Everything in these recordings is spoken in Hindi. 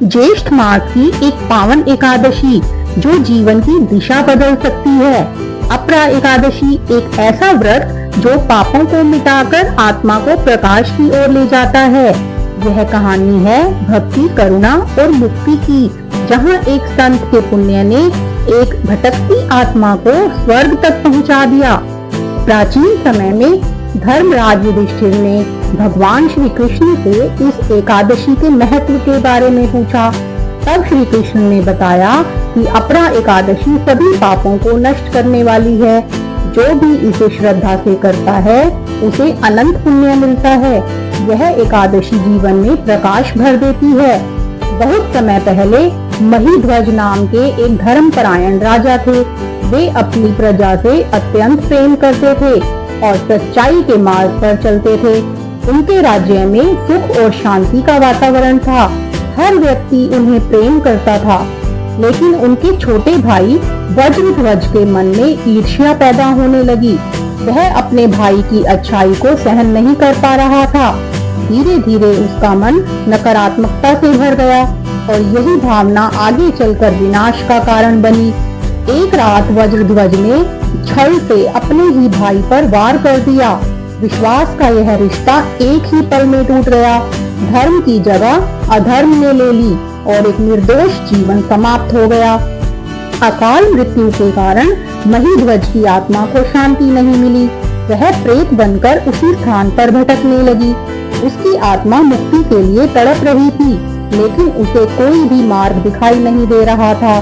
ज्येष्ठ मास की एक पावन एकादशी जो जीवन की दिशा बदल सकती है। अपरा एकादशी एक ऐसा व्रत जो पापों को मिटाकर आत्मा को प्रकाश की ओर ले जाता है। यह कहानी है भक्ति, करुणा और मुक्ति की, जहाँ एक संत के पुण्य ने एक भटकती आत्मा को स्वर्ग तक पहुँचा दिया। प्राचीन समय में धर्मराज युधिष्ठिर ने भगवान श्री कृष्ण से इस एकादशी के महत्व के बारे में पूछा। तब श्री कृष्ण ने बताया कि अपरा एकादशी सभी पापों को नष्ट करने वाली है। जो भी इसे श्रद्धा से करता है उसे अनंत पुण्य मिलता है। यह एकादशी जीवन में प्रकाश भर देती है। बहुत समय पहले महीध्वज नाम के एक धर्मपरायण राजा थे। वे अपनी प्रजा से अत्यंत प्रेम करते थे और सच्चाई के मार्ग पर चलते थे। उनके राज्य में सुख और शांति का वातावरण था। हर व्यक्ति उन्हें प्रेम करता था, लेकिन उनके छोटे भाई वज्रध्वज के मन में ईर्ष्या पैदा होने लगी। वह अपने भाई की अच्छाई को सहन नहीं कर पा रहा था। धीरे धीरे उसका मन नकारात्मकता से भर गया और यही भावना आगे चलकर विनाश का कारण बनी। एक रात वज्रध्वज ने छल से अपने ही भाई पर वार कर दिया। विश्वास का यह रिश्ता एक ही पल में टूट गया। धर्म की जगह अधर्म ने ले ली और एक निर्दोष जीवन समाप्त हो गया। अकाल मृत्यु के कारण महीध्वज की आत्मा को शांति नहीं मिली। वह प्रेत बनकर उसी स्थान पर भटकने लगी। उसकी आत्मा मुक्ति के लिए तड़प रही थी, लेकिन उसे कोई भी मार्ग दिखाई नहीं दे रहा था।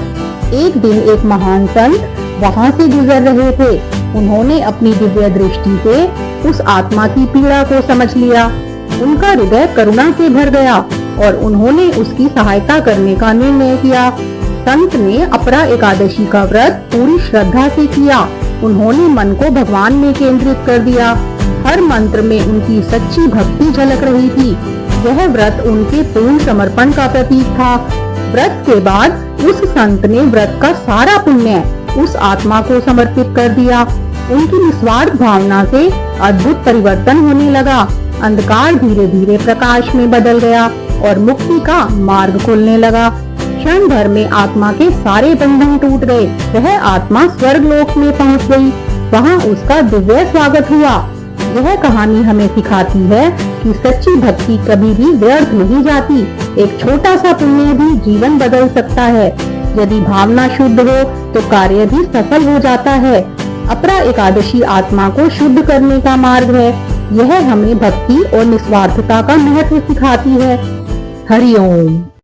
एक दिन एक महान संत वहां से गुजर रहे थे। उन्होंने अपनी दिव्य दृष्टि से उस आत्मा की पीड़ा को समझ लिया। उनका हृदय करुणा से भर गया और उन्होंने उसकी सहायता करने का निर्णय किया। संत ने अपरा एकादशी का व्रत पूरी श्रद्धा से किया। उन्होंने मन को भगवान में केंद्रित कर दिया। हर मंत्र में उनकी सच्ची भक्ति झलक रही थी। यह व्रत उनके पूर्ण समर्पण का प्रतीक था। व्रत के बाद उस संत ने व्रत का सारा पुण्य उस आत्मा को समर्पित कर दिया। उनकी निस्वार्थ भावना से अद्भुत परिवर्तन होने लगा। अंधकार धीरे धीरे प्रकाश में बदल गया और मुक्ति का मार्ग खुलने लगा। क्षण भर में आत्मा के सारे बंधन टूट गए। वह आत्मा स्वर्ग लोक में पहुंच गई। वहां उसका दिव्य स्वागत हुआ। यह कहानी हमें सिखाती है कि सच्ची भक्ति कभी भी व्यर्थ नहीं जाती। एक छोटा सा पुण्य भी जीवन बदल सकता है। यदि भावना शुद्ध हो तो कार्य भी सफल हो जाता है। अपरा एकादशी आत्मा को शुद्ध करने का मार्ग है। यह हमें भक्ति और निस्वार्थता का महत्व सिखाती है। हरि ओम।